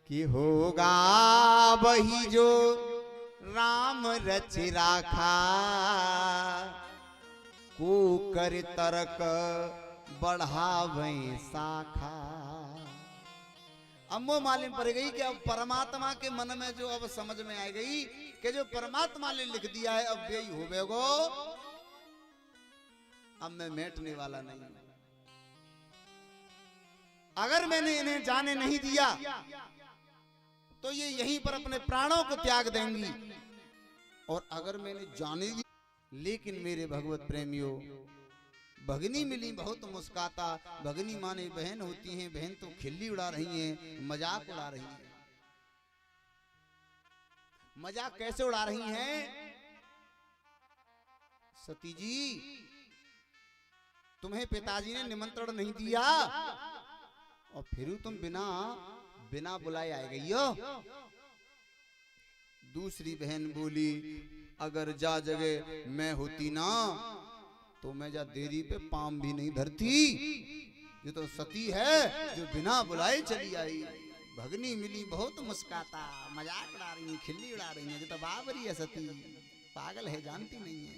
कि होगा वही जो राम रच राखा, को कर तरक बढ़ावे शाखा। अब वो मालूम पड़ गई कि अब परमात्मा के मन में जो अब समझ में आ गई कि जो परमात्मा ने लिख दिया है अब यही होवेगो, अब मैं मेटने वाला नहीं हूं। अगर मैंने इन्हें जाने नहीं दिया तो ये यहीं पर अपने प्राणों को त्याग देंगी, और अगर मैंने जाने दिया, लेकिन मेरे भगवत प्रेमियों, भगनी मिली बहुत मुस्काता। भगनी माने बहन होती हैं, बहन तो खिल्ली उड़ा रही हैं, मजाक उड़ा रही हैं। मजाक कैसे उड़ा रही हैं? सती जी, तुम्हें पिताजी ने निमंत्रण नहीं दिया और फिर तुम बिना बिना बुलाए आ गई हो। दूसरी बहन बोली, अगर जा जगह मैं होती ना तो मैं जा देरी पे पाम भी नहीं धरती। ये तो सती है जो बिना बुलाए चली आई। भगनी मिली बहुत मुस्काता, मजाक उड़ा रही है, खिल्ली उड़ा रही है। ये तो बाबरी है सती, पागल है, जानती नहीं है।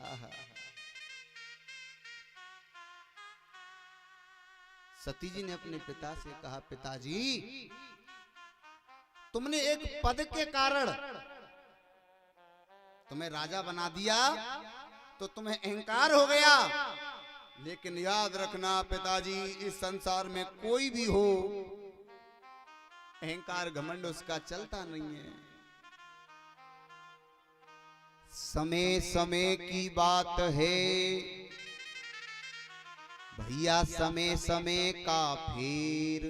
आहा। सती जी ने अपने पिता से कहा, पिताजी तुमने एक पद के कारण तुम्हें राजा बना दिया तो तुम्हें अहंकार हो गया, लेकिन याद रखना पिताजी, इस संसार में कोई भी हो, अहंकार घमंड उसका चलता नहीं है। समय समय की बात है भैया, समय समय का फेर,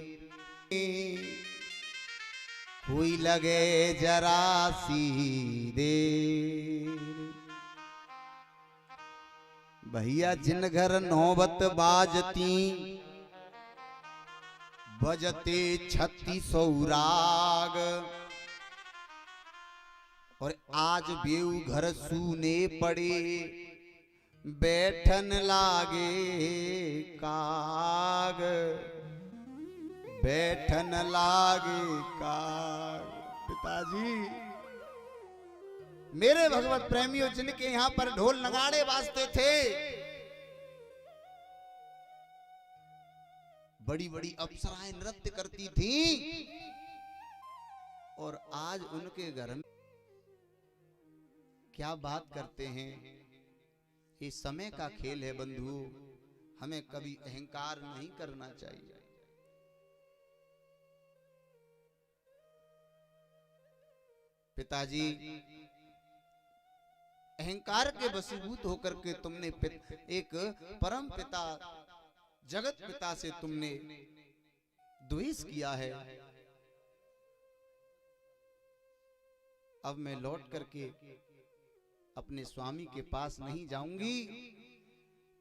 कोई लगे जरा सी देर। भैया जिन घर नौबत बाजती, बजते 3600 राग, और आज बेऊ घर सूने पड़े, बैठन लागे काग, बैठन लागे काग। पिताजी, मेरे भगवत प्रेमियों, जिनके यहां पर ढोल नगाड़े बाजते थे, बड़ी बड़ी अप्सराएं नृत्य करती थीं, और आज उनके घर में क्या बात करते हैं। ये समय का खेल है बंधु, हमें कभी अहंकार नहीं करना चाहिए। पिताजी, अहंकार के वशीभूत होकर के तुमने एक परम पिता, जगत पिता से तुमने द्वेष किया है। अब मैं लौट करके अपने स्वामी के पास नहीं जाऊंगी,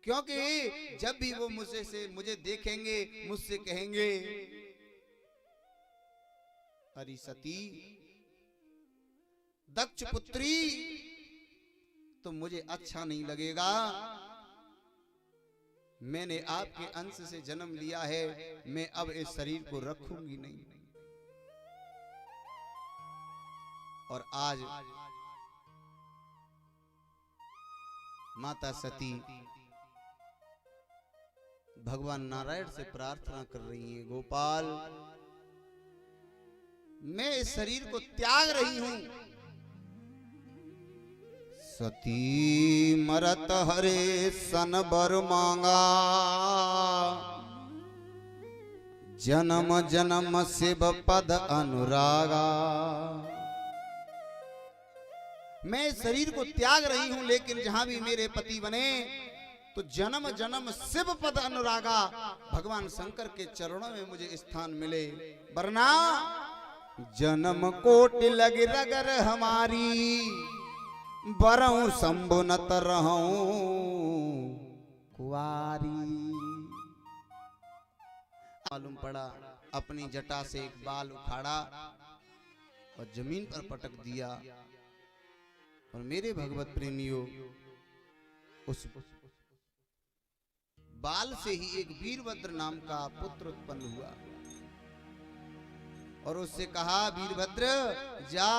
क्योंकि जब भी वो मुझे देखेंगे, मुझसे कहेंगे, अरे सती दक्ष पुत्री, तो मुझे अच्छा नहीं लगेगा। मैंने आपके अंश से जन्म लिया है, मैं अब इस शरीर को रखूंगी नहीं। और आज माता सती भगवान नारायण से प्रार्थना कर रही हैं, गोपाल मैं इस शरीर को त्याग रही हूं। सती मरत हरे सन बर मांगा, जन्म जन्म शिव पद अनुरागा। मैं इस शरीर को त्याग रही हूं, लेकिन जहां भी मेरे पति बने तो जन्म जन्म शिव पद अनुरागा, भगवान शंकर के चरणों में मुझे स्थान मिले, वरना जन्म कोटि लग रगर हमारी, बरऊं शंभु नत रहूं कुआरी। मालूम पड़ा, अपनी जटा से एक बाल उखाड़ा और जमीन पर पटक दिया, और मेरे भगवत प्रेमियों, उस बाल से ही एक वीरभद्र नाम का पुत्र उत्पन्न हुआ। और उससे कहा वीरभद्र जा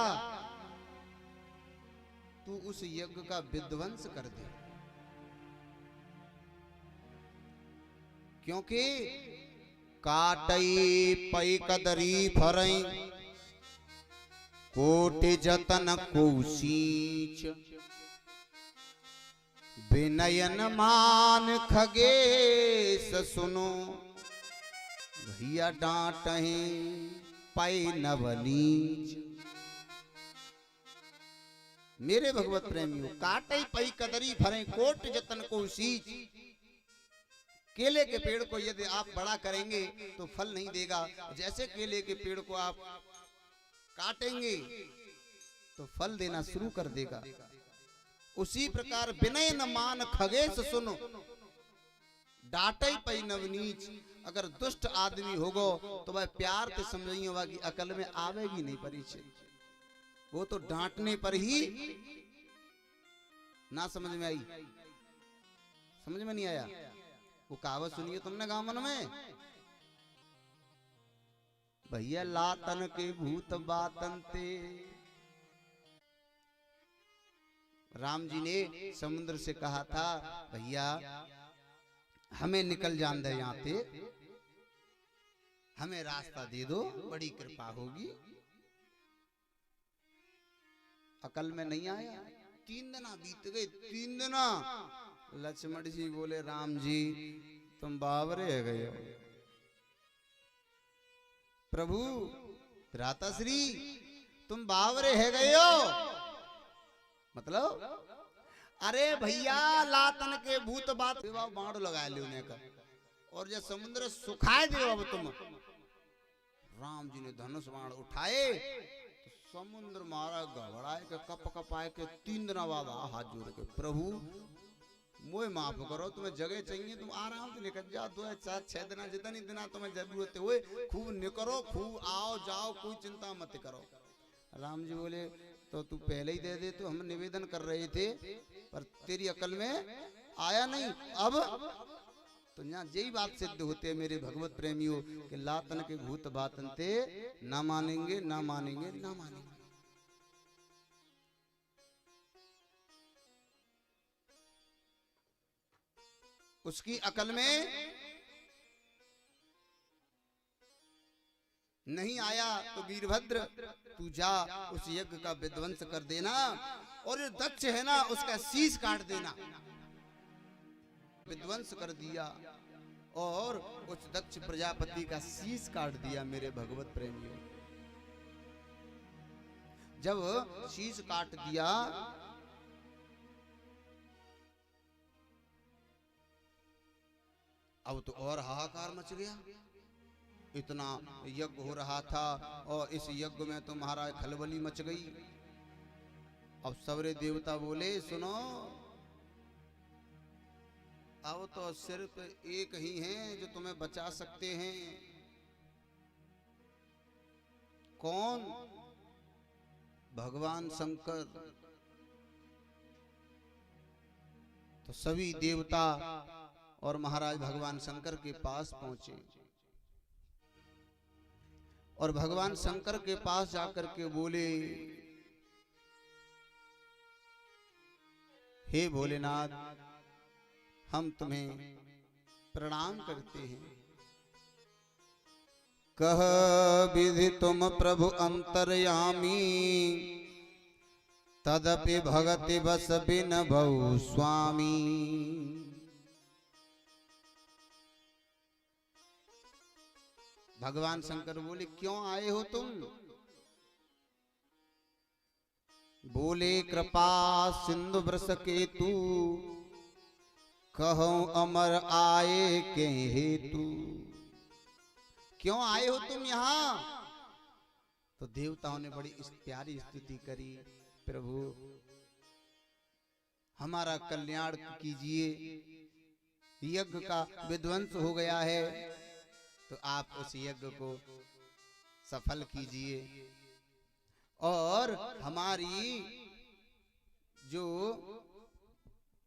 तू उस यज्ञ का विध्वंस कर दे, क्योंकि काटई पई कदरी फरई कोटि जतन को सींच विनयन मान खगेश सुनो भैया डांट पाई नवनीच। मेरे भगवत प्रेमियों, काटई पई कदरी फरे कोट जतन को सींच। केले के पेड़ को यदि आप बड़ा करेंगे तो फल नहीं देगा, जैसे केले के पेड़ को आप काटेंगे तो फल देना शुरू कर देगा। उसी प्रकार विनय न मान खगेश सुनो डांटई पई नवनीच। अगर दुष्ट आदमी होगो तो वह प्यार से समझिए होगा कि अकल में आवेगी नहीं परिचय, वो तो डांटने पर ही ना समझ में आई। समझ में नहीं आया? वो कहावत सुनिए तुमने गांव मन में, भैया लातन के भूत बातन ते। राम जी ने समुद्र से कहा था भैया हमें निकल जान दे यहाँ पे, हमें रास्ता दे दो, बड़ी कृपा होगी। अकल में नहीं आया। 3 दिन बीत गए, 3 दिन। लक्ष्मण जी बोले राम जी तुम बावरे गए हो। प्रभु भ्राताश्री तुम बावरे है गए हो, मतलब अरे भैया लातन के भूत बात बाढ़ लगा ले का, और जब समुद्र सुखाए दे अब तुम। राम जी ने धनुष बाण उठाए तो समुद्र मारा घबराए के कप कप आए के 3 दिन बाद हाथ जोड़ के प्रभु मोए माफ करो, तुम्हें जगह चाहिए तुम आराम से निकल जाओ, 2 4 6 दिन जितनी दिन तुम्हें जरूरत हुए खूब निकलो, खूब आओ जाओ, कोई चिंता मत करो। राम जी बोले तो तू पहले ही दे दे, तो हम निवेदन कर रहे थे पर तेरी अकल में आया नहीं। अब तो यहाँ यही बात सिद्ध होते है मेरे भगवत प्रेमियों कि लातन के भूत बातन ते ना मानेंगे ना मानेंगे ना मानेंगे। उसकी अकल में नहीं आया तो वीरभद्र तू जा उस यज्ञ का विध्वंस कर देना, और ये दक्ष है ना उसका शीश काट देना। विध्वंस कर दिया और उस दक्ष प्रजापति का शीश काट दिया। मेरे भगवत प्रेमियों, जब शीश काट दिया अब तो और हाहाकार मच गया। इतना यज्ञ हो रहा था और इस यज्ञ में तो महाराज खलबली मच गई। अब सबरे देवता बोले सुनो, अब तो सिर्फ एक ही हैं जो तुम्हें बचा सकते हैं। कौन? भगवान शंकर। तो सभी देवता और महाराज भगवान शंकर के पास पहुंचे और भगवान शंकर के पास जाकर के बोले हे भोलेनाथ हम तुम्हें प्रणाम करते हैं। कह विधि तुम प्रभु अंतर्यामी तदपि भगति बस बिन भव स्वामी। भगवान शंकर बोले क्यों आए हो तुम? बोले कृपा सिंधु बरस के तू कहो अमर आए के हेतु। क्यों आए हो तुम यहाँ? तो देवताओं ने बड़ी प्यारी स्तुति करी, प्रभु हमारा कल्याण कीजिए, यज्ञ का विध्वंस हो गया है तो आप उस यज्ञ को सफल कीजिए और हमारी जो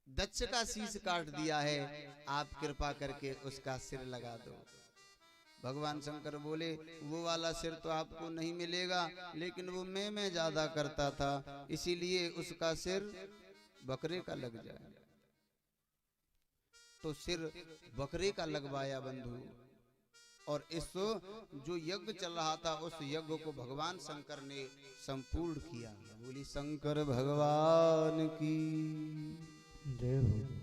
दक्ष का शीश काट दिया है आप कृपा करके उसका सिर लगा दो। भगवान शंकर बोले वो वाला सिर तो आपको नहीं मिलेगा, लेकिन वो मैं ज्यादा करता था, इसीलिए उसका सिर बकरे का लग जाए। तो सिर बकरे का लगवाया बंधु, और इस जो यज्ञ चल रहा था उस यज्ञ को भगवान शंकर ने संपूर्ण किया। बोली शंकर भगवान की जय हो।